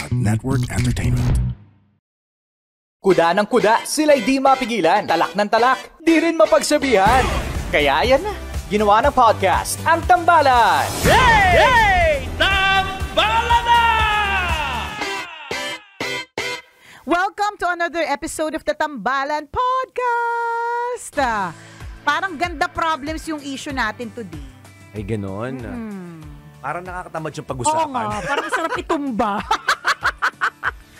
Network Entertainment. Kuda ng kuda, sila'y di mapigilan. Talak ng talak, di rin mapagsabihan. Kaya yan na, ginawa ng podcast, ang Tambalan. Hey! Tambalan na! Welcome to another episode of the Tambalan Podcast. Parang ganda problems yung issue natin today. Ay, ganon. Parang nakakatamad yung Oo pag-usapan. nga, parang sarap itumba.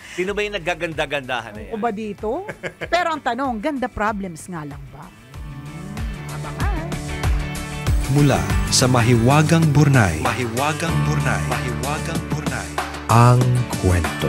Sino ba yung naggaganda-gandahan na yan? O ba dito? Pero ang tanong, ganda problems nga lang ba? Abangan. Mula sa Mahiwagang Burnay, ang kwento.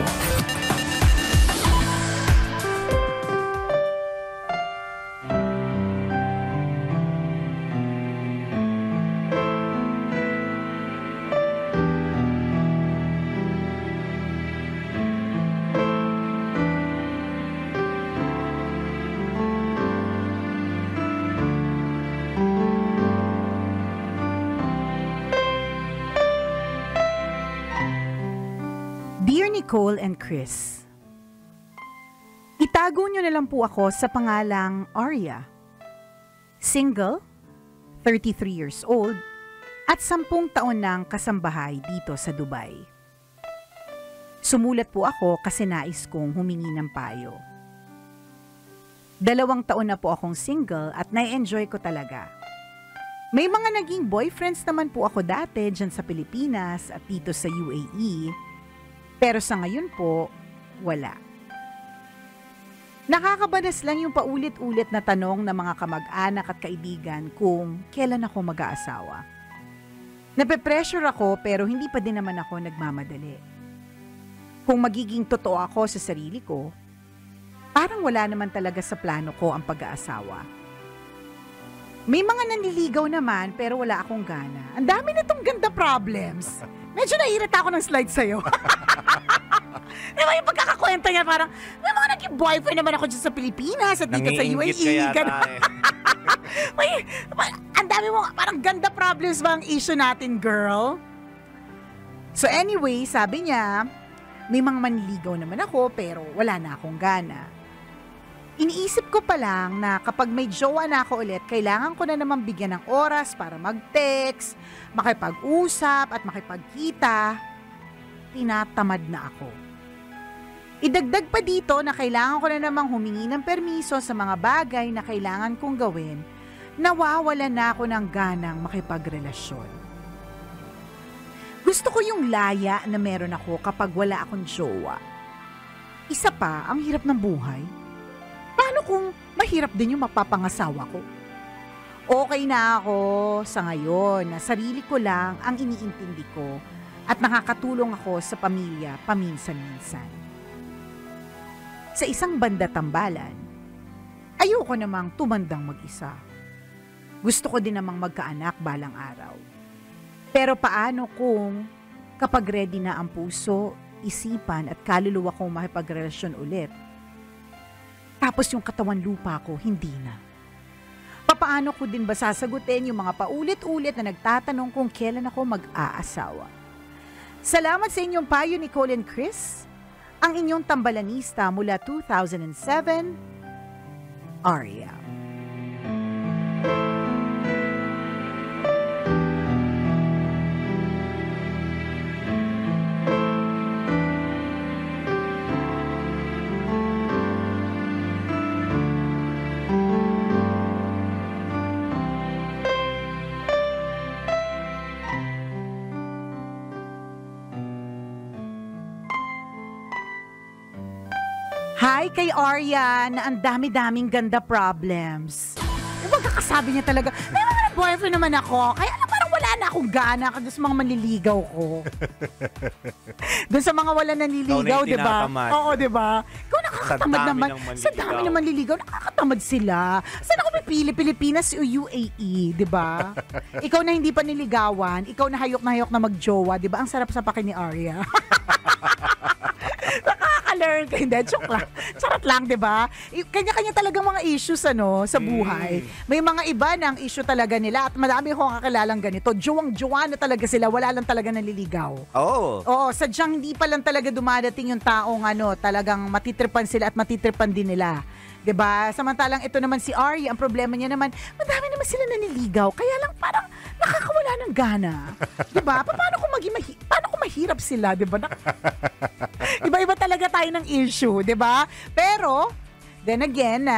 Dear Nicole and Chris, itago nyo na lang po ako sa pangalang Arya. Single, 33 years old, at 10 taon ng kasambahay dito sa Dubai. Sumulat po ako kasi nais kong humingi ng payo. 2 taon na po akong single at na-enjoy ko talaga. May mga naging boyfriends naman po ako dati dyan sa Pilipinas at dito sa UAE. Pero sa ngayon po, wala. Nakakabanas lang yung paulit-ulit na tanong ng mga kamag-anak at kaibigan kung kailan ako mag-aasawa. Nape-pressure ako pero hindi pa din naman ako nagmamadali. Kung magiging totoo ako sa sarili ko, parang wala naman talaga sa plano ko ang pag-aasawa. May mga nanliligaw naman pero wala akong gana. Ang dami nitong ganda problems. Medyo naiirita ako ng slide sa'yo. Diba yung pagkakakwenta niya parang, may mga naging boyfriend naman ako dyan sa Pilipinas at dito sa UAE. Ang dami mo, parang ganda problems ba ang issue natin, girl? So anyway, sabi niya, may mga manliligaw naman ako pero wala na akong gana. Iniisip ko pa lang na kapag may jowa na ako ulit, kailangan ko na naman bigyan ng oras para mag-text, makipag-usap at makipagkita. Tinatamad na ako. Idagdag pa dito na kailangan ko na namang humingi ng permiso sa mga bagay na kailangan kong gawin, nawawala na ako ng ganang makipagrelasyon. Gusto ko yung laya na meron ako kapag wala akong jowa. Isa pa, ang hirap ng buhay. Paano kung mahirap din yung mapapangasawa ko? Okay na ako sa ngayon na sarili ko lang ang iniintindi ko at nakakatulong ako sa pamilya paminsan-minsan. Sa isang banda tambalan, ayoko namang tumandang mag-isa. Gusto ko din namang magkaanak balang araw. Pero paano kung kapag ready na ang puso, isipan at kaluluwa kong makipagrelasyon ulit? Tapos yung katawan lupa ko, hindi na. Papaano ko din ba sasagutin yung mga paulit-ulit na nagtatanong kung kailan ako mag-aasawa? Salamat sa inyong payo, Nicole and Chris. Ang inyong tambalanista mula 2007, Arya. Hi kay Arya na ang dami-daming ganda problems. Yung pagkakasabi niya talaga, may mga boyfriend naman ako, kaya parang wala na akong gana doon sa mga manliligaw ko. Doon sa mga wala nanliligaw, di ba? Oo, di ba? Ikaw nakakatamad naman. Sa dami ng manliligaw, nakakatamad sila. Saan ako pipili? Pilipinas o UAE, di ba? Ikaw na hindi pa niligawan, ikaw na hayok na magjowa, di ba? Ang sarap sa pakin ni Arya. Nakaka-learn ka. Hindi, joke lang. Charot lang, di ba? Kanya-kanya talagang mga issues sa buhay. May mga iba na ang issue talaga nila at madami akong kakilalang ganito. Juwang-juwa na talaga sila. Wala lang talaga naliligaw. Oo, sadyang hindi pa lang talaga dumadating yung taong talagang matitripan sila at matitripan din nila. 'Di ba? Samantalang ito naman si Ari, ang problema niya naman, madami naman sila naniligaw. Kaya lang parang nakakawala ng gana. 'Di ba? Paano kung mahirap sila, 'di ba? Iba-iba talaga tayo ng issue, 'di ba? Pero then again,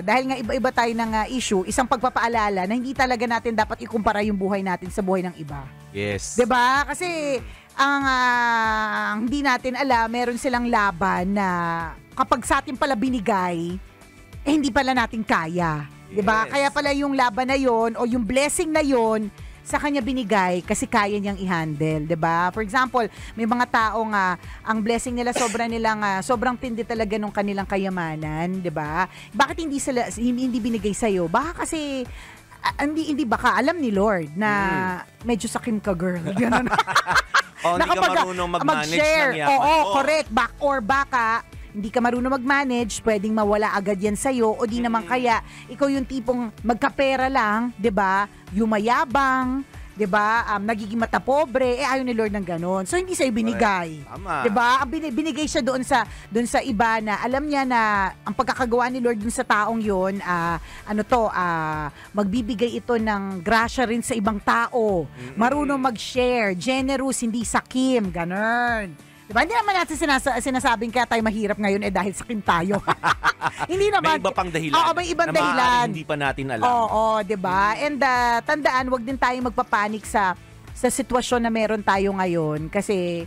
dahil nga iba-iba tayo ng issue, isang pagpapaalala na hindi talaga natin dapat ikumpara yung buhay natin sa buhay ng iba. Yes. 'Di ba? Kasi ang hindi natin alam, meron silang laban na kapag sa atin pala binigay, hindi pala natin kaya. Yes. 'Di ba? Kaya pala yung laban na yon o yung blessing na yon sa kanya binigay kasi kaya niyang i-handle, 'di ba? For example, may mga taong ang blessing nila sobrang tindi talaga nung kanilang kayamanan, 'di ba? Bakit hindi binigay sa iyo? Baka kasi hindi baka alam ni Lord na medyo sakim ka, girl. Ganun. Hindi ka marunong mag-manage ng yaman. Oo, correct. Baka hindi ka marunong mag-manage, pwedeng mawala agad yan sa'yo, o di naman kaya, ikaw yung tipong magkapera lang, 'di ba? Yumayabang, 'di ba? Nagiging matapobre, ayaw ni Lord ng ganon. So hindi sa'yo binigay. 'Di ba? Binigay siya doon sa iba na alam niya na ang pagkakagawa ni Lord doon sa taong 'yon, magbibigay ito ng grasya rin sa ibang tao. Marunong mag-share, generous, hindi sakim, ganon. Diba? Hindi naman natin sinasabing kaya tayo mahirap ngayon dahil sakin tayo. Hindi naman. May iba pang dahilan. Oo, may ibang dahilan. Hindi pa natin alam. Oo, diba? And tandaan, wag din tayong magpapanik sa sitwasyon na meron tayo ngayon kasi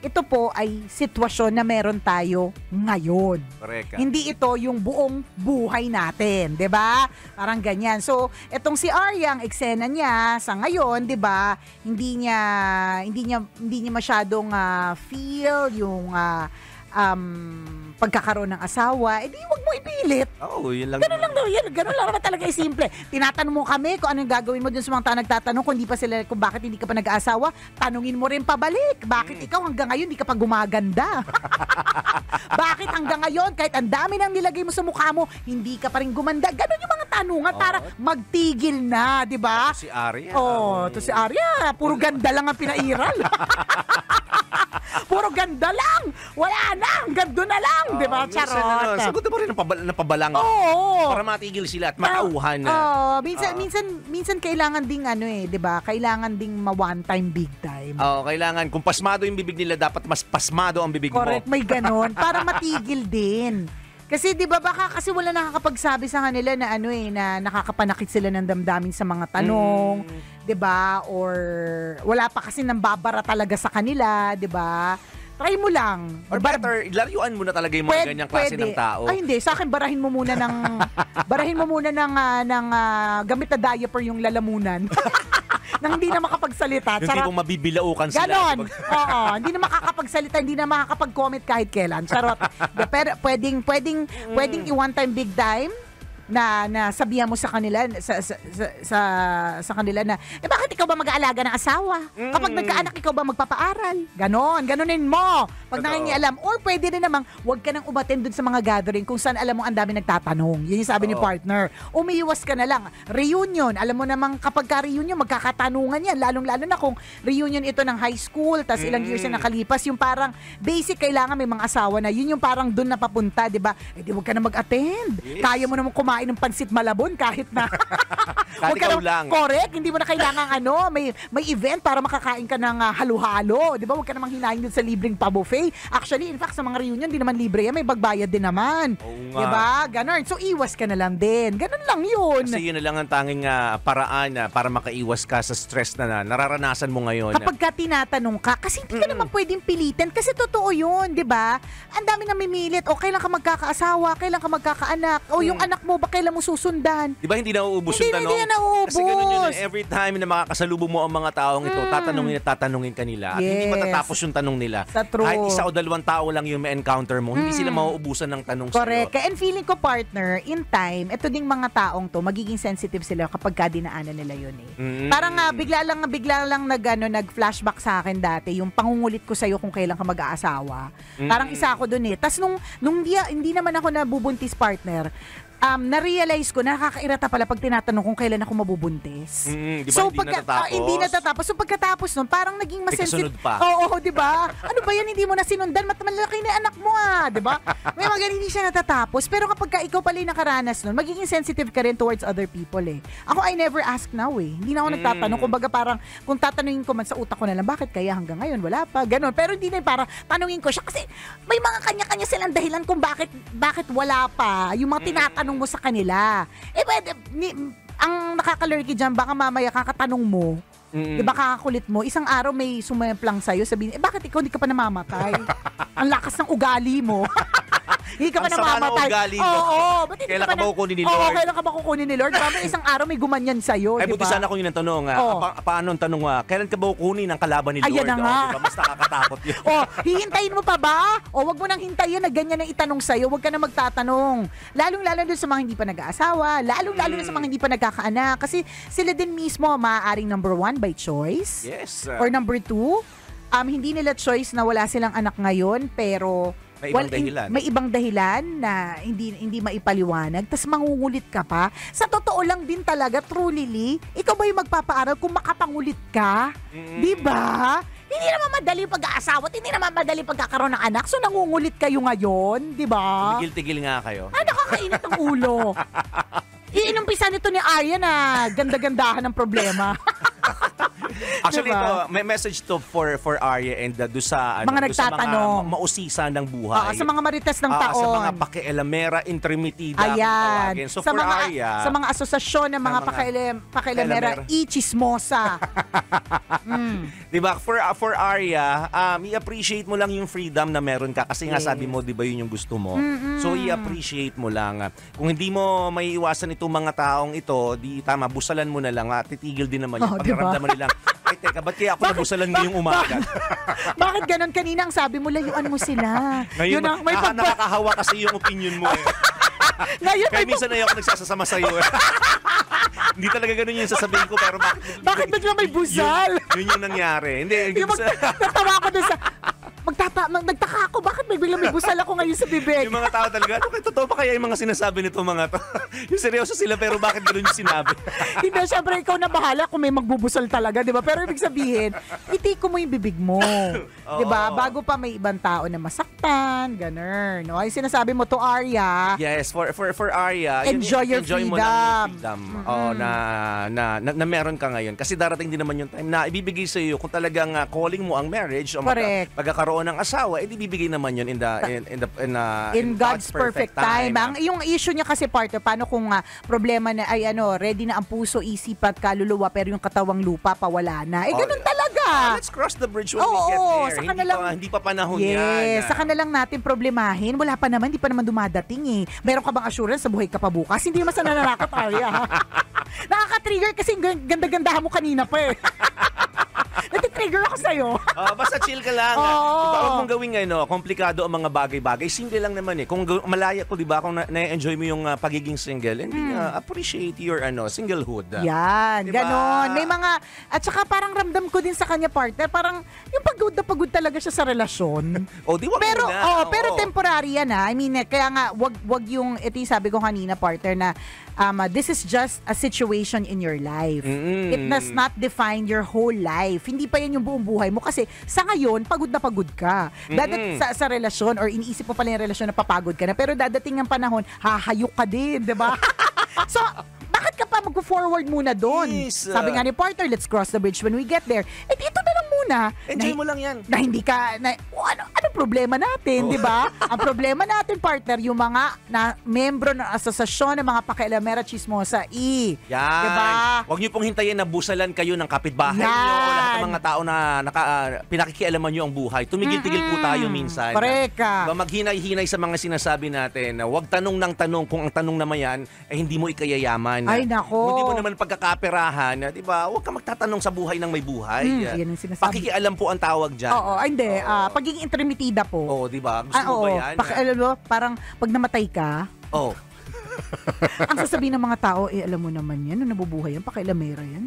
ito po ay sitwasyon na meron tayo ngayon. Correct. Hindi ito yung buong buhay natin, 'di ba? Parang ganyan. So, etong si Arya, ang eksena niya sa ngayon, 'di ba? Hindi niya masyadong feel yung pagkakaroon ng asawa, di wag mo ipilit. Yun lang. Ganun lang naman talaga simple. Tinatanong mo kami kung anong gagawin mo dun sa mga nagtatanong kung bakit hindi ka pa nag-aasawa, tanungin mo rin pabalik. Bakit ikaw hanggang ngayon hindi ka pa gumaganda? Bakit hanggang ngayon kahit ang dami nang nilagay mo sa mukha mo, hindi ka pa rin gumanda? Ganun yung mga tanungan para magtigil na, di ba? Si Arya. To si Arya, puro ganda lang ang pinairal. Puro ganda lang. Wala na. Ganda na lang. Di ba? Charot. Sagot mo rin ng pabalang. Oo. Para matigil sila at matauhan na. Minsan kailangan ding di ba? Kailangan ding ma-one time, big time. Kailangan. Kung pasmado yung bibig nila, dapat mas pasmado ang bibig mo. Correct. May ganon. Para matigil din. Kasi 'di ba baka kasi wala nakakapagsabi sa kanila na na nakakapanakit sila ng damdamin sa mga tanong, 'di ba? Or wala pa kasi nang babara talaga sa kanila, 'di ba? Try mo lang. Or better, laruan mo na talaga yung mga ganyang klase ng tao. Ay hindi, sa akin barahin mo muna ng gamit na diaper yung lalamunan. Nang hindi na makapagsalita. Yung tipong mabibilaukan sila. Ganon. Oo. Hindi na makakapagsalita, hindi na makakapag-comment kahit kailan. Charot. Pero pwedeng i-one time, big time na sabihan mo sa kanila sa kanila na bakit ikaw ba mag-aalaga ng asawa? Kapag nagkaanak ikaw ba magpapaaral? Ganonin mo. Pag nangingialam or pwede rin namang wag ka nang umattend dun sa mga gathering kung saan alam mo ang dami nagtatanong. Yun yung sabi ni partner. Umiiwas ka na lang. Reunion, alam mo namang kapag ka-reunion magkakatanungan yan, lalong-lalo na kung reunion ito ng high school tas ilang years na nakalipas, yung parang basic kailangan may mga asawa na. Yun yung parang dun na papunta, 'di ba? Di wag ka na mag-attend. Yes. Kaya mo namang kumain ng pansit malabon kahit na kahit ikaw lang. Correct, hindi mo na kailangan may event para makakain ka ng halo-halo, 'di ba? Huwag ka namang hinahin dun sa libreng pa-buffet. Actually, in fact, sa mga reunion di naman libre yan, may bagbayad din naman. 'Di ba? Ganon. So iwas ka na lang din. Ganon lang 'yun. Kasi yun na lang ang tanging paraan para makaiwas ka sa stress na nararanasan mo ngayon. Kapag ka tinatanong ka, kasi hindi ka naman pwedeng pilitin kasi totoo 'yun, 'di ba? Ang dami nang mimilit, o kailan ka magkakaasawa, kailan ka magkakaanak, o yung anak mo ba kailan mo susundan? Di ba hindi nauubos yung tanong? yan nauubos. Kasi ganun yun. Every time na makakasalubong mo ang mga taong ito, tatanungin kanila. At hindi matatapos yung tanong nila. Sa true. Kahit isa o dalawang tao lang yung ma-encounter mo, hindi sila mauubusan ng tanong Correct. sa'yo. And feeling ko, partner, in time, ito ding mga taong to, magiging sensitive sila kapag dinaanan nila yun eh. Parang bigla lang nag-flashback sa akin dati, yung pangungulit ko sa'yo kung kailan ka mag-aasawa. Parang isa ako dun eh. Tapos nung hindi naman ako nabubuntis, partner, na-realize ko, nakakairata pala pag tinatanong kung kailan ako mabubuntis. Di ba, hindi natatapos. So pagkatapos nun, parang naging masensitive. kasunod pa. Oo, di ba? Ano ba yan, hindi mo na sinundan? Malaki na anak mo di ba? May mga ganun, hindi siya natatapos. Pero kapag ikaw pala yung nakaranas nun, magiging sensitive ka rin towards other people eh. Ako, I never ask now eh. Hindi na ako nagtatanong. Kumbaga parang, kung tatanungin ko man sa utak ko na lang, bakit kaya hanggang ngayon? Wala pa. Ganon. Pero hindi na parang tanungin ko siya. Kasi may mga kanya-kanya silang dahilan kung bakit wala pa. Yung mga tinatanong mo sa kanila. Ang nakakalurky dyan, baka mamaya kakatanong mo, diba kakakulit mo, isang araw may sumemplang sa'yo, sabihin, bakit ikaw hindi ka pa namamatay? Ang lakas ng ugali mo. Hindi ka pa Ang sama ng namamatay. ugali mo. Oo. Kailan ka ba kukunin ni Lord? Oo, kailan ka ba kukunin ni Lord? Baka isang araw may gumanyan sa'yo, Ay, diba? buti sana kung yun ang tanong. Paano ang tanong? Kailan ka ba kukunin ang kalaban ni Lord? Ayan na nga. Diba? Mas nakakatakot yun. Hihintayin mo pa ba? Wag mo nang hintayin na ganyan ang itanong sa'yo. Wag ka na magtatanong. Lalong-lalo dun sa mga hindi pa nag-aasawa. Lalong-lalo na sa mga hindi pa nagkakaanak. Kasi sila din mismo maaaring number 1 by choice. Yes. Or number 2, hindi nila choice na wala silang anak ngayon, pero may ibang dahilan. May ibang dahilan na hindi maipaliwanag. Tas mangungulit ka pa. Sa totoo lang din talaga, truly, ikaw ba yung magpapaaral kung makapangulit ka? Di ba? Hindi naman madali pag-aasawa at hindi naman madali pagkakaroon ng anak. So nangungulit kayo ngayon, di ba? Tigil-tigil nga kayo. Nakakainit ang ulo. Iinumpisa nito ni Arya na ganda-gandahan ng problema. Actually, diba? ito, may message to for Arya and do sa mga nagtatanong, sa mga mausisa ng buhay. sa mga marites ng taon. Sa mga pakialamera intrimitida. Ayan. So sa for mga, Arya, sa mga asosasyon ng mga pakialamera i-chismosa. Diba, for Arya, i-appreciate mo lang yung freedom na meron ka kasi nga sabi mo, diba yun yung gusto mo. So i-appreciate mo lang. Kung hindi mo may iwasan itong mga taong ito, di tama, busalan mo na lang. Titigil din naman yung pagkaramdaman nilang, ay teka, ba't kaya ako nabusalan ngayong umaga? Bakit ganon? Kanina ang sabi mo, layuan mo sila. Ngayon, nakakahawa kasi yung opinion mo eh. Ngayon, kaya minsan na ako nagsasasama sa'yo eh. Hindi talaga ganun yung sasabihin ko, pero bakit bigla may busal? Yun yung nangyari. Hindi, natawa ako dun sa... Nagtaka ako, bakit bigla may busal ako ngayon sa bibig? Yung mga tao talaga, totoo ba kaya yung mga sinasabi nito mga to? Yung seryoso sila, pero bakit gano'n yung sinabi? Hindi, syempre ikaw na bahala kung may magbubusal talaga, di ba? Pero ibig sabihin, itiko mo yung bibig mo. Di ba? Bago pa may ibang tao na masaktan, ganun. No? Ay, sinasabi mo to, Arya. Yes, for Arya, enjoy your freedom. Mo lang yung freedom na meron ka ngayon. Kasi darating din naman yung time na ibibigay sa iyo kung talagang calling mo ang marriage o pagkakaroon ng asawa, ibibigay naman yun in God's perfect time. Yung issue niya kasi, partner, paano kung problema na ay ready na ang puso, isip at kaluluwa, pero yung katawang lupa pawala na. Ganun talaga. Let's cross the bridge when we get there. Hindi pa panahon yan. Yes, saka na lang natin problemahin. Wala pa naman, hindi pa naman dumadating eh. Meron ka bang assurance sa buhay ka pa bukas? Hindi naman sa nananakot, Arya. Nakaka-trigger kasi ganda-gandahan mo kanina pa eh. Nati-trigger ako sa'yo. Basta chill ka lang. Huwag mong gawing komplikado ang mga bagay-bagay. Simple lang naman eh. Kung malaya ko, di ba, kung na-enjoy mo yung pagiging single, and appreciate your singlehood. Yan, diba? ganon. May mga, at saka parang ramdam ko din sa kanya, partner, parang yung pagod na pagod talaga siya sa relasyon. Pero temporary yan I mean, kaya nga, wag yung, ito yung sabi ko kanina, partner, na this is just a situation in your life. It does not define your whole life. Hindi pa yan yung buong buhay mo kasi sa ngayon, pagod na pagod ka. Sa relasyon or iniisip mo pala yung relasyon na papagod ka na, pero dadating ang panahon, hahayok ka din, diba? So, bakit ka pa mag-forward muna doon? Yes. Sabi nga ni partner, let's cross the bridge when we get there. Ito na lang muna. Enjoy mo lang yan. Na hindi ka, ano yung problema natin, di ba? Ang problema natin, partner, yung mga membro ng asosasyon ng mga pakialamera chismosa. Yan. Diba? Huwag niyo pong hintayin na busalan kayo ng kapitbahay niyo o lahat ng mga tao na pinakikialaman niyo ang buhay. Tumigil-tigil po tayo minsan. Correct ka. Diba, maghinay-hinay sa mga sinasabi natin. Huwag tanong ng tanong kung ang tanong naman yan ay hindi mo ikayayaman. Ay, nako. Kung hindi mo naman pagkakaperahan, di ba? Huwag ka magtatanong sa buhay ng may buhay. Yan ang sinasabi. Pakikialam po ang tawag dyan. Oo, hindi. Pagiging intermitida po. Oo, di ba? Gusto mo ba yan? Alam mo, parang pag namatay ka, ang sasabihin ng mga tao, alam mo naman yan, nung nabubuhay yan, pakialamera yan.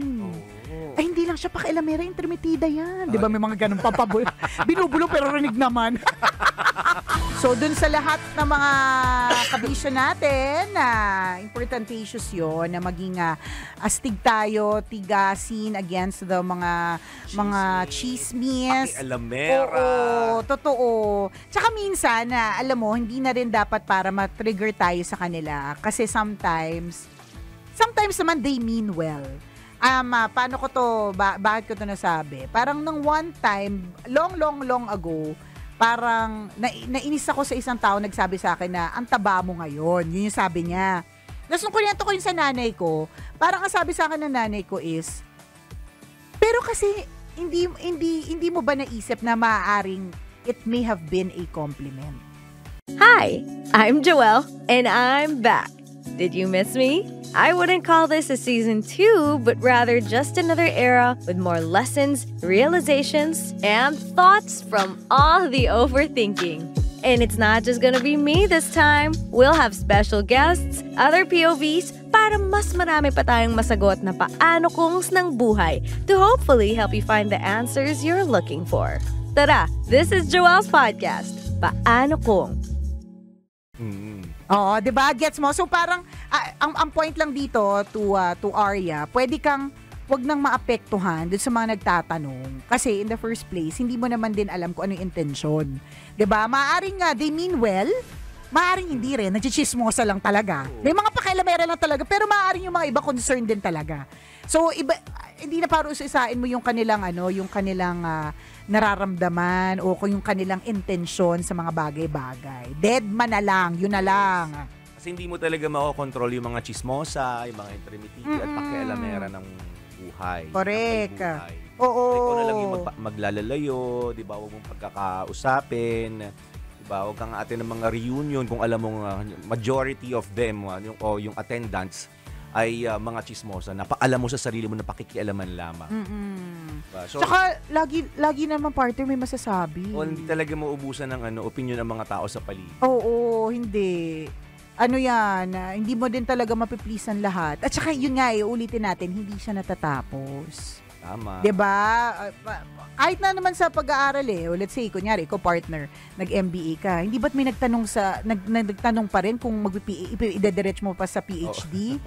Ay, hindi lang siya pakialamera, intermitida yan. Di ba may mga ganun papabul? Binubulong pero rinig naman. So, dun sa lahat ng mga kabisyo natin, importante issues yun, na maging astig tayo, tigasin against the mga chismis. Pakialamera. Oo, totoo. Tsaka minsan, alam mo, hindi na rin dapat para ma-trigger tayo sa kanila. Kasi sometimes naman they mean well. Paano ko to, bakit ko to nasabi? Parang nung one time, long ago, parang nainis ako sa isang tao nagsabi sa akin na ang taba mo ngayon. Yun yung sabi niya. Tapos nung kunento ko yun sa nanay ko, parang ang sabi sa akin ng nanay ko is, pero kasi hindi mo ba naisip na maaaring it may have been a compliment? Hi, I'm Joelle, and I'm back. Did you miss me? I wouldn't call this a season 2, but rather just another era with more lessons, realizations, and thoughts from all the overthinking. And it's not just gonna be me this time. We'll have special guests, other POVs, para mas marami pa tayong masagot na paano kungs ng buhay to hopefully help you find the answers you're looking for. Tara, this is Joelle's podcast, Paano Kung. Oo, 'di ba? Gets mo? So parang ang point lang dito to Arya, pwede kang wag nang maapektuhan dun sa mga nagtatanong kasi in the first place, hindi mo naman din alam kung ano yung intention. 'Di ba? Maaring they mean well, maaring hindi rin, nagchichismosa lang talaga. May mga pakialamera lang talaga, pero maaring yung mga iba concerned din talaga. So iba, hindi na para usasain mo yung kanilang nararamdaman o kung yung kanilang intensyon sa mga bagay-bagay. Dead man na lang, yun na lang. Kasi hindi mo talaga makokontrol yung mga chismosa, yung mga intermitida at pakialamera ng buhay. Correct. Oo. Ikaw na lang yung maglalalayo, di ba? Huwag mong pagkakausapin. Di ba? Huwag kang atin ng mga reunion kung alam mong majority of them, yung attendants, ay mga chismosa na paalam mo sa sarili mo na pakikialaman lamang. Diba? So, tsaka lagi naman partner may masasabi. Hindi talaga maubusan ng opinion ng mga tao sa paligid. Oo, hindi. Ano yan, hindi mo din talaga mapiplisan lahat. At saka yun nga, ulitin natin, hindi siya natatapos. Tama. 'Di ba? Kahit na naman sa pag-aaral let's say kunyari ikaw partner, nag-MBA ka. Hindi ba't may nagtanong pa rin kung idediretso mo pa sa PhD?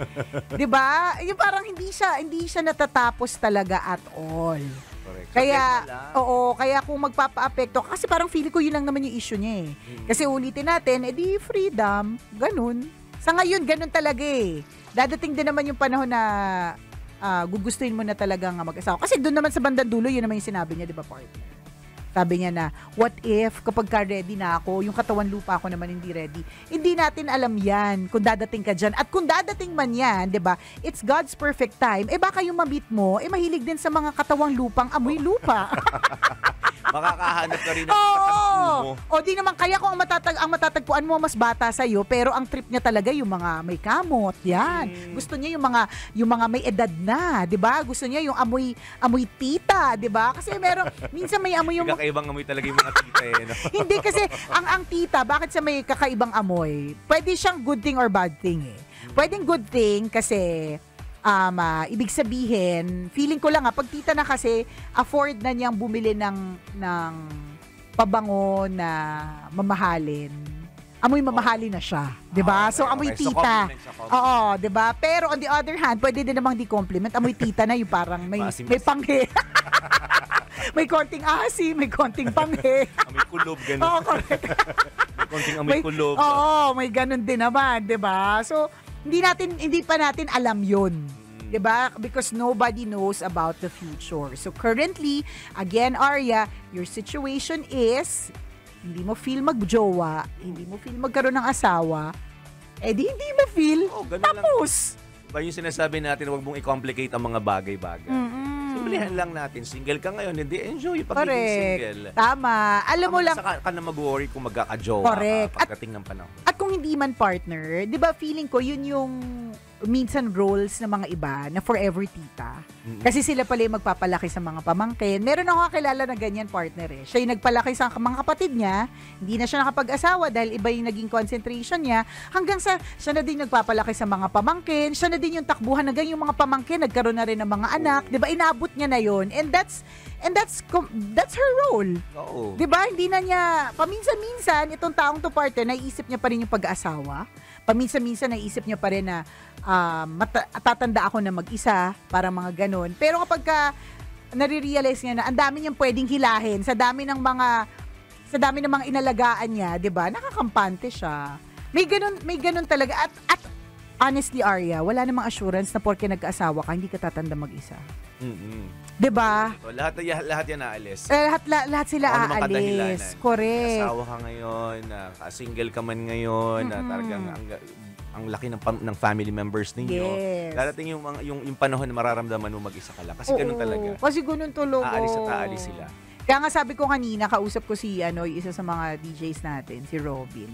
'Di ba? Yung parang hindi siya natatapos talaga at all. Correct. Kaya kaya kung magpapaapekto kasi parang feeling ko yun lang naman yung issue niya eh. Kasi ulitin natin, edi freedom, ganun. Sa ngayon ganun talaga eh. Dadating din naman yung panahon na gugustuhin mo na talagang mag-asawa. Kasi doon naman sa bandang dulo, yun naman yung sinabi niya, di ba, partner? Sabi niya na, what if kapag ready na ako, yung katawan lupa ako naman hindi ready. Hindi natin alam yan kung dadating ka dyan. At kung dadating man yan, di ba, it's God's perfect time. Baka yung ma-meet mo, mahilig din sa mga katawang lupang amoy lupa. Makakahanap ka rin ng katagpo mo. O di naman, kaya kung ang matatagpuan mo mas bata sa'yo, pero ang trip niya talaga yung mga may kamot, yan. Gusto niya yung mga may edad na, di ba? Gusto niya yung amoy tita, di ba? Kasi minsan may amoy yung... Kakaibang amoy talaga yung mga tita no? Hindi kasi, ang tita, bakit sa may kakaibang amoy? Pwede siyang good thing or bad thing eh. Pwedeng good thing kasi... ibig sabihin, feeling ko lang pag tita na kasi, afford na niyang bumili ng pabango na mamahalin. Amoy mamahalin na siya, 'di ba? So amoy tita. Oo, 'di ba? Pero on the other hand, pwede din namang di-compliment. Amoy tita na yung parang may panghe. May konting asim, may konting panghe. Amoy kulob ganun. Oo, correct. May konting amoy kulob. Oo, may ganun din naman, 'di ba? So hindi pa natin alam 'yun. 'Di ba? Because nobody knows about the future. So currently, again, Arya, your situation is hindi mo feel magjowa, hindi mo feel magkaroon ng asawa, di hindi mo feel, ganun tapos. Ba yung sinasabi natin, huwag mong i-complicate ang mga bagay-bagay. Simplihan lang natin. Single ka ngayon, hindi enjoy yung pagiging single. Tama. Alam mo lang. Saka ka na mag-worry kung magkakajowa Correct. pagdating ng panahon. At kung hindi man partner, di ba feeling ko yun yung minsan roles ng mga iba na forever tita. Kasi sila pala yung magpapalaki sa mga pamangkin. Meron ako kakilala na ganyan partner eh. Siya yung nagpalaki sa mga kapatid niya, hindi na siya nakapag-asawa dahil iba yung naging concentration niya, hanggang sa siya na din nagpapalaki sa mga pamangkin, siya na din yung takbuhan hanggang yung mga pamangkin nagkaroon na rin ng mga anak, 'di ba? Inabot niya na yon. And that's her role. Oo. 'Di ba? Hindi na niya paminsan-minsan itong taong to partner, naiisip niya pa rin yung pag-aasawa. Paminsan-minsan naiisip niya pa rin na tatanda ako na mag-isa, para mga ganun. Pero kapag nare-realize niya na ang dami niyang pwedeng hilahin sa dami ng mga inalagaan niya, 'di ba? Nakakampante siya. May ganun talaga at honestly, Arya, wala namang assurance na porke nagkaasawa ka hindi ka tatanda mag-isa. 'Di ba? Lahat yan aalis. Lahat sila aalis. Correct. Asawa ka ngayon, single ka man ngayon, talagang ang laki ng family members ninyo. Yes. Darating yung panahon na mararamdaman mo mag-isa ka lang. Kasi ganun talaga. Kasi ganun talaga. Aalis at aalis sila. Kaya nga sabi ko kanina, kausap ko si isa sa mga DJs natin, si Robin.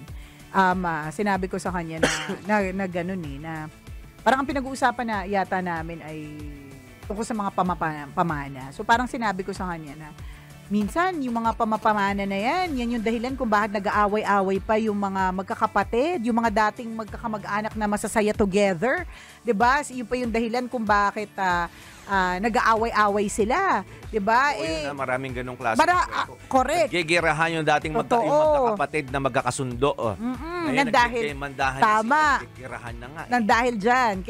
Sinabi ko sa kanya na ganun na parang ang pinag-uusapan na yata namin ay tungkol sa mga pamana. So parang sinabi ko sa kanya na minsan yung mga pamapamana na yan yung dahilan kung bakit nag-aaway-away pa yung mga magkakapatid, yung mga dating magkakamag-anak na masasaya together. 'Di ba? Yun pa yung dahilan kung bakit nag-aaway-away sila. 'Di ba? Maraming ganong klase. Correct. Gigirahan yung dating magkakapatid na magkakasundo. Nang dahil tama. Gigirahan na nga. Nang dahil diyan.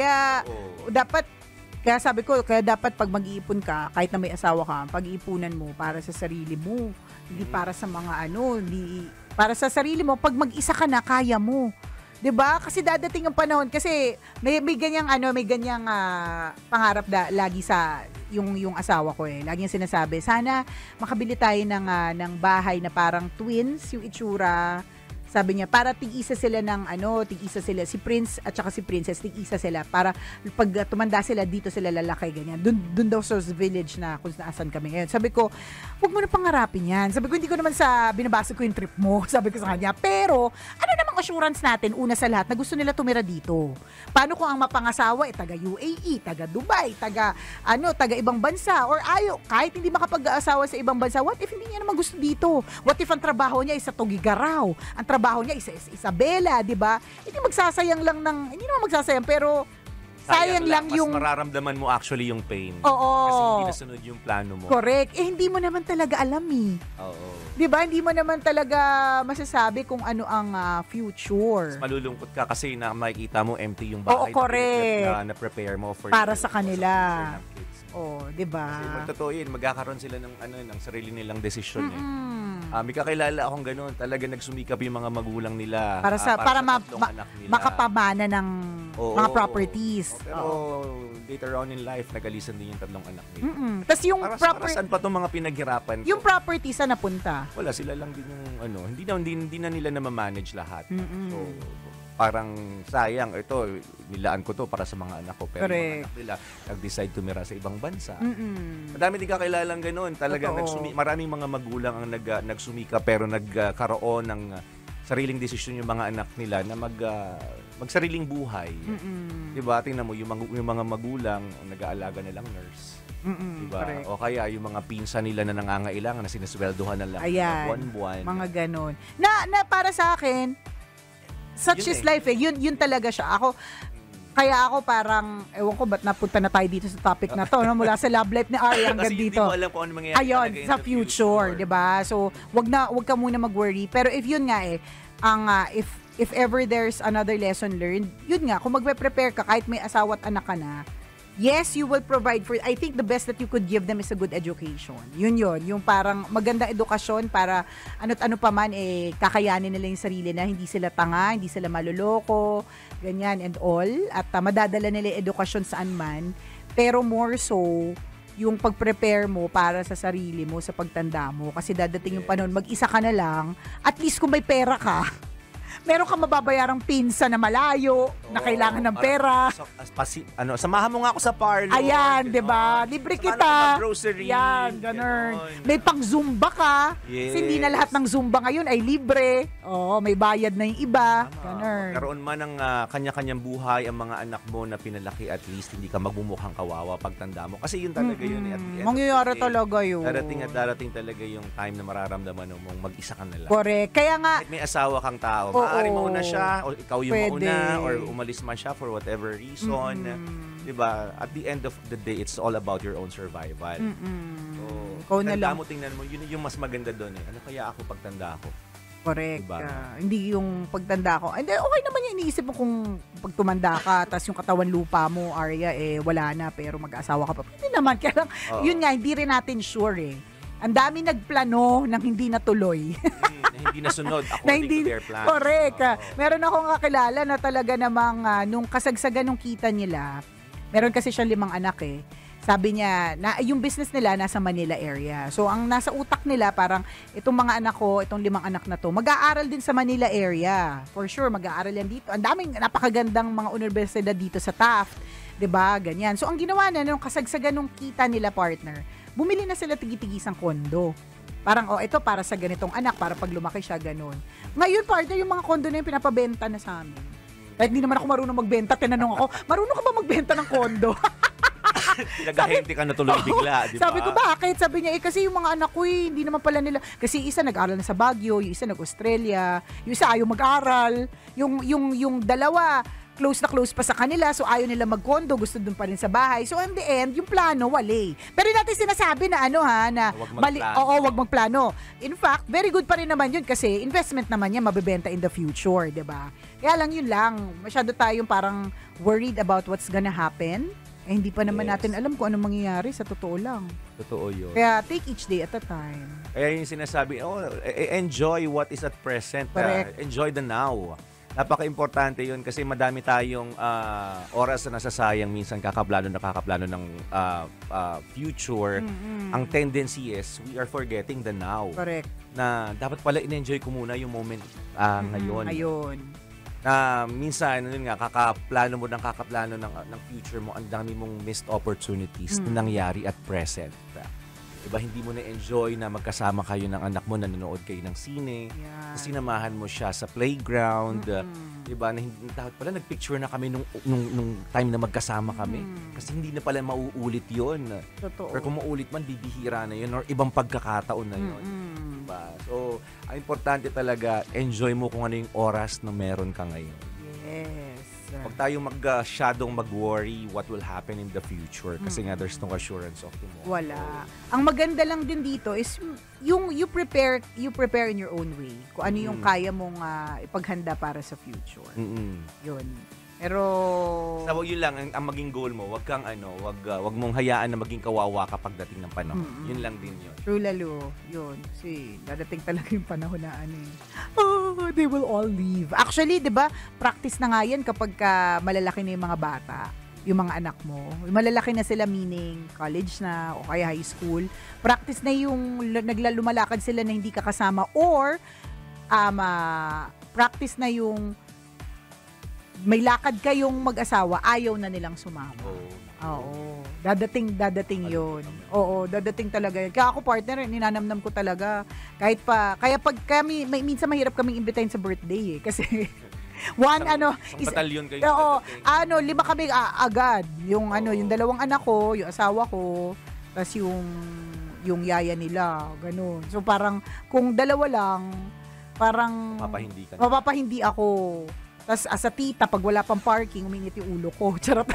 Kaya sabi ko, dapat pag mag-iipon ka, kahit na may asawa ka, pag-iipunan mo para sa sarili mo. Hindi para sa mga hindi para sa sarili mo. Pag mag-isa ka na, kaya mo. 'Di ba? Kasi dadating ang panahon kasi may ganyang pangarap lagi sa yung asawa ko eh. Lagi yung sinasabi, sana makabili tayo ng bahay na parang twins yung itsura. Sabi niya, para tig-isa sila si Prince at saka si Princess, tig-isa sila. Para pag tumanda sila, dito sila lalaki, ganyan. Dun daw sa village na kung saan kami ngayon. Sabi ko, huwag mo na pangarapin yan. Sabi ko, hindi ko naman binabasa ko yung trip mo. Sabi ko sa kanya, pero, ano namang assurance natin, una sa lahat, na gusto nila tumira dito? Paano kung ang mapangasawa, taga UAE, taga Dubai, taga ibang bansa, or kahit hindi makapag-asawa sa ibang bansa, what if hindi niya naman gusto dito? What if ang trabaho niya ay sa Tugigaraw? Ang trabaho niya is Isabela, 'di ba? Hindi naman magsasayang pero sayang lang yung mas mararamdaman mo actually yung pain. Oo. Kasi hindi nasunod yung plano mo. Correct. Hindi mo naman talaga alam eh. Oo. 'Di ba? Hindi mo naman talaga masasabi kung ano ang future. Mas malulungkot ka kasi na makikita mo empty yung bahay. Oo, correct. Na prepare mo for para sa kanila. Oh, 'di ba? Kasi magtotoo yun, magkakaroon sila ng sarili nilang desisyon eh. May kakilala akong gano'n, talaga nagsumikap yung mga magulang nila para makapamana ng mga properties. Pero later on in life, nagalisan din yung tatlong anak nila. Tapos yung para saan pa itong mga pinaghirapan ko? Yung property saan napunta? Wala, sila lang din yung hindi na nila na ma-manage lahat. So, parang sayang, ito, nilaan ko to para sa mga anak ko. Pero mga anak nila, nag-decide tumira sa ibang bansa. Madami din kakilalang gano'n. Talagang maraming mga magulang ang nagsumika pero nagkaroon ng sariling desisyon yung mga anak nila na magsariling buhay. Diba? Tingnan mo, yung mga magulang, nag-aalaga na lang nurse. Diba? Correct. O kaya yung mga pinsan nila na nangangailangan na sinesweldohan na lang buwan-buwan. Mga gano'n. Na para sa akin, such is life eh. Yun talaga siya. Kaya ako parang, ewan ko ba't napunta na tayo dito sa topic na to, mula sa love life ni Arya hanggang dito. Kasi hindi mo alam kung ano mangyayari. Ayun, sa future, 'di ba? So, wag ka muna mag-worry. Pero if yun nga if ever there's another lesson learned, yun nga, kung magpe-prepare ka kahit may asawa at anak ka na, yes, you will provide for, I think the best that you could give them is a good education. Yun, yung parang magandang edukasyon para ano't-ano pa man, kakayanin nila yung sarili na hindi sila tanga, hindi sila maluloko, ganyan and all. At madadala nila yung edukasyon saan man. Pero more so, yung pag-prepare mo para sa sarili mo, sa pagtanda mo. Kasi dadating yung panahon, mag-isa ka na lang, at least kung may pera ka, meron kang mababayarang pinsa na malayo, na kailangan ng pera. Samahan mo nga ako sa parlor. Ayan, di ba? Libre kita. Grocery. Yan, ganun. May pang-zumba ka. Yes. Kasi hindi na lahat ng zumba ngayon ay libre. Oo, may bayad na yung iba. Ganun. Magkaroon man ng kanya-kanyang buhay ang mga anak mo na pinalaki, at least hindi ka magbumukhang kawawa pagtanda mo. Kasi yun talaga yun. At the end of Mangyayari the day, talaga yun. Darating talaga yung time na mararamdaman mong mag-isa ka na lang. Correct. Kaya nga, Kahit may asawa kang tao, maaari mauna siya, o ikaw yung mauna, or umalis man siya for whatever reason. Diba? At the end of the day, it's all about your own survival. So, Ikaw na lang. tingnan mo, yun yung mas maganda doon eh. Ano kaya ako pagtanda ko? correct. Diba? Hindi yung pagtanda ko. And okay naman yung iniisip mo kung pag tumanda ka, tas yung katawan lupa mo, Arya, wala na, pero mag-asawa ka pa. Hindi naman. Kaya lang, yun nga, hindi rin natin sure eh. Ang dami nagplano nang hindi natuloy. Na hindi nasunod according to their plan. Correct. Meron akong kakilala na talaga namang nung kasagsagan ng kita nila, meron kasi siya 5 anak eh. Sabi niya, na yung business nila nasa Manila area. So, ang nasa utak nila, parang itong mga anak ko, itong 5 anak na to, mag-aaral din sa Manila area. For sure, mag-aaral yan dito. Ang daming napakagandang mga universidad dito sa Taft. 'Di ba? Ganyan. So, ang ginawa na nung kasagsagan ng kita nila, partner, bumili na sila tigi-tigisang kondo. Parang, ito para sa ganitong anak, para pag lumaki siya, ganun. Ngayon, partner, yung mga kondo na yung pinapabenta na sa amin. Kahit hindi naman ako marunong magbenta, tinanong ako, marunong ka ba magbenta ng kondo? Pinagahente ka na tuloy bigla, di ba? Sabi ko, bakit? Sabi niya, kasi yung mga anak ko, hindi naman pala nila. Kasi isa nag-aral na sa Baguio, yung isa nag-Australia, yung isa ayaw mag-aral, yung dalawa, close na close pa sa kanila, so ayaw nila mag-condo, gusto dun pa rin sa bahay. So in the end, yung plano, wali. Pero natin sinasabi na na wag magplano. In fact, very good pa rin naman yun kasi investment naman yan, mabebenta in the future, 'di ba? Kaya lang yun lang, masyado tayong parang worried about what's gonna happen. Hindi pa naman natin alam kung anong mangyayari, sa totoo lang. Totoo yun. Kaya take each day at a time. Kaya yung sinasabi, enjoy what is at present. Enjoy the now. Napaka-importante yun kasi madami tayong oras na nasasayang, minsan kakaplano ng future. Ang tendency is we are forgetting the now. Correct. Na dapat pala in-enjoy ko muna yung moment ngayon. Ayun. Na minsan, yun nga, kakaplano ng future mo, ang dami mong missed opportunities na nangyari at present. Diba, hindi mo na-enjoy na magkasama kayo ng anak mo, nanonood kayo ng sine, sinamahan mo siya sa playground, diba, na dapat pala nagpicture na kami nung time na magkasama kami, kasi hindi na pala mauulit yun. Totoo. Pero kung maulit man, bibihira na yun, or ibang pagkakataon na yun. Diba? So, ang importante talaga, enjoy mo kung ano yung oras na meron ka ngayon. Yes. Huwag tayong masyadong mag-worry what will happen in the future kasi nga there's no assurance of tomorrow. Wala. Ang maganda lang din dito is yung you prepare in your own way. Kung ano yung kaya mong ipaghanda para sa future. Yun. Pero so, yun lang ang maging goal mo. Wag kang wag mong hayaan na maging kawawa kapag dating ng panahon. Yun lang din yun. True, lalo. Yun. Kasi dadating talaga yung panahon na they will all leave. Actually, 'di ba? Practice na nga yan kapag malalaki na yung mga bata, yung mga anak mo. Malalaki na sila, meaning college na o kaya high school. Practice na yung lumalakad sila na hindi ka kasama, or practice na yung may lakad kayong mag-asawa, ayaw na nilang sumama. Oo. Dadating yun. Oo, dadating talaga yun. Kaya ako, partner, ninanamnam ko talaga. Kaya pag kami, minsan mahirap kaming imbitahin sa birthday eh. Kasi, batalyon kayo. Oo, 5 kami agad. Yung yung 2 anak ko, yung asawa ko, tas yung yaya nila, ganun. So parang, kung 2 lang, parang, mapapahindi ako. Tapos sa tita, pag wala pang parking, uminit yung ulo ko. Charot.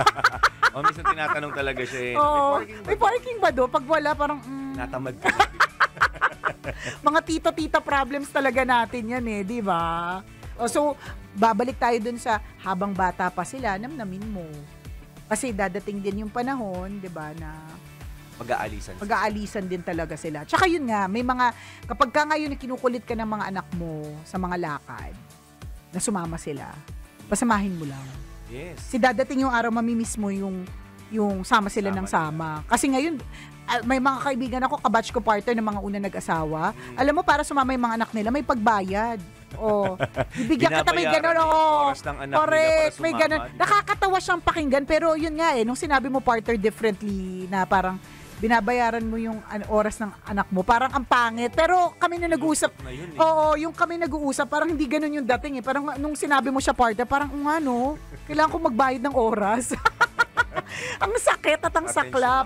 Minsan tinatanong talaga siya may parking ba do? Pag wala, parang, natamad ka. mga tita problems talaga natin yan eh, di ba? So, babalik tayo dun sa habang bata pa sila, namnamin mo. Kasi dadating din yung panahon, di ba, na mag-aalisan din talaga sila. Tsaka yun nga, may mga, kapag ka ngayon kinukulit ka ng mga anak mo sa mga lakad, na sumama sila, pasamahin mo lang. Yes. Si dadating yung araw, mamimiss mo yung yung sama sila ng sama. Kasi ngayon, may mga kaibigan ako, kabatch ko partner ng mga unang nag-asawa. Alam mo, para sumama yung mga anak nila, may pagbayad. O, ibigyan kita, may gano'n. Correct, may gano'n. Nakakatawa siyang pakinggan, pero yun nga nung sinabi mo partner differently, na parang binabayaran mo yung oras ng anak mo, parang ang pangit. Pero kami na nag-uusap, yung kami nag-uusap, parang hindi gano'n yung dating Parang nung sinabi mo siya partner, parang kailangan ko magbayad ng oras. Ang sakit at ang saklap.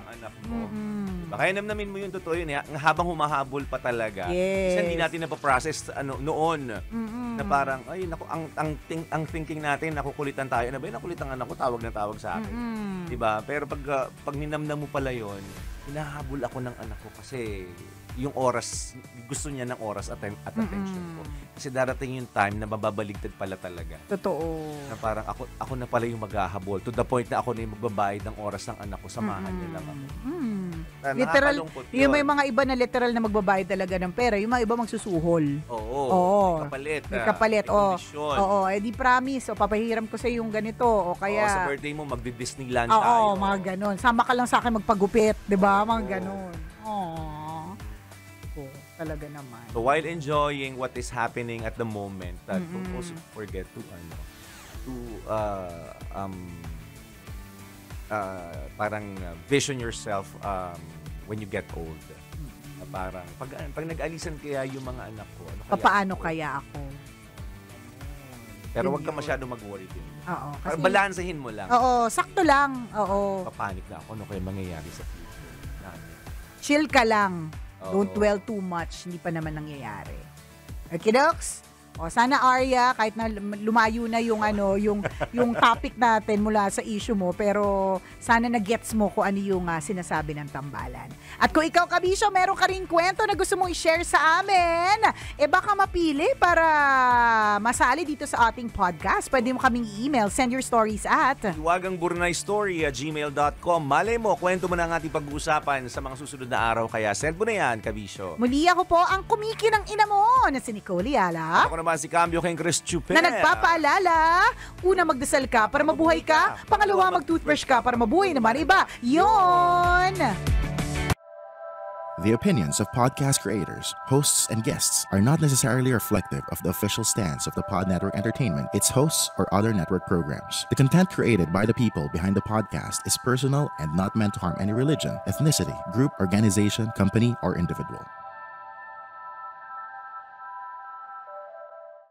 Kaya namnamin mo yung totoo yun. Habang humahabol pa talaga. Yes. Kasi hindi natin napaprocess noon. Na parang, ay, naku, ang thinking natin, nakukulitan tayo. Ano ba yun? Nakulitan anak ko, tawag na tawag sa akin. Diba? Pero pag ninamnam mo pala yun, hinahabol ako ng anak ko kasi yung oras, gusto niya ng oras at attention ko. Kasi darating yung time na mababaligtad pala talaga. Totoo. Na parang ako na pala yung maghahabol. To the point na ako na yung magbabayad ng oras ng anak ko, samahan niya lang ako. Literal, yung may mga iba na literal na magbabayad talaga ng pera, yung mga iba magsusuhol. Oo. May kapalit. Oo, di promise. O, papahiram ko sa yung ganito. O kaya... sa birthday mo, magdi-Disneyland tayo. Oo, mga ganon. Sama ka lang sa akin magpagupit. Diba? Mga ganon. Talaga naman. So while enjoying what is happening at the moment, don't also forget to parang vision yourself when you get old. Parang pag nag-alisan kaya yung mga anak ko, paano kaya ako? Pero wag ka masyado mag-worry din. Oo. Kasi, balansehin mo lang. Oo, sakto lang. Oo. Papanik na ako, ano kaya mangyayari sa future. Chill ka lang. Don't dwell too much. Hindi pa naman nangyayari. Okay, Docs? O, sana Arya, kahit na lumayo na yung yung topic natin mula sa issue mo, pero sana na-gets mo kung ano yung sinasabi ng tambalan. At kung ikaw, Kabisyo, meron ka rin kwento na gusto mong i-share sa amin, baka mapili para masali dito sa ating podcast. Pwede mo kaming i-email. Send your stories at hiwagangburnaystory@gmail.com. Malay mo, kwento mo na ang ating pag-uusapan sa mga susunod na araw, kaya send mo na yan, Kabisyo. Muli ako po ang kumiki ng ina mo na si Nicole Yala. Ako naman si Cambio King Chris Chuper. Na nagpapaalala, una magdasal ka para mabuhay ka, pangalawa mag-toothbrush ka para mabuhay naman iba. Yon! The opinions of podcast creators, hosts, and guests are not necessarily reflective of the official stance of the Pod Network Entertainment, its hosts, or other network programs. The content created by the people behind the podcast is personal and not meant to harm any religion, ethnicity, group, organization, company, or individual.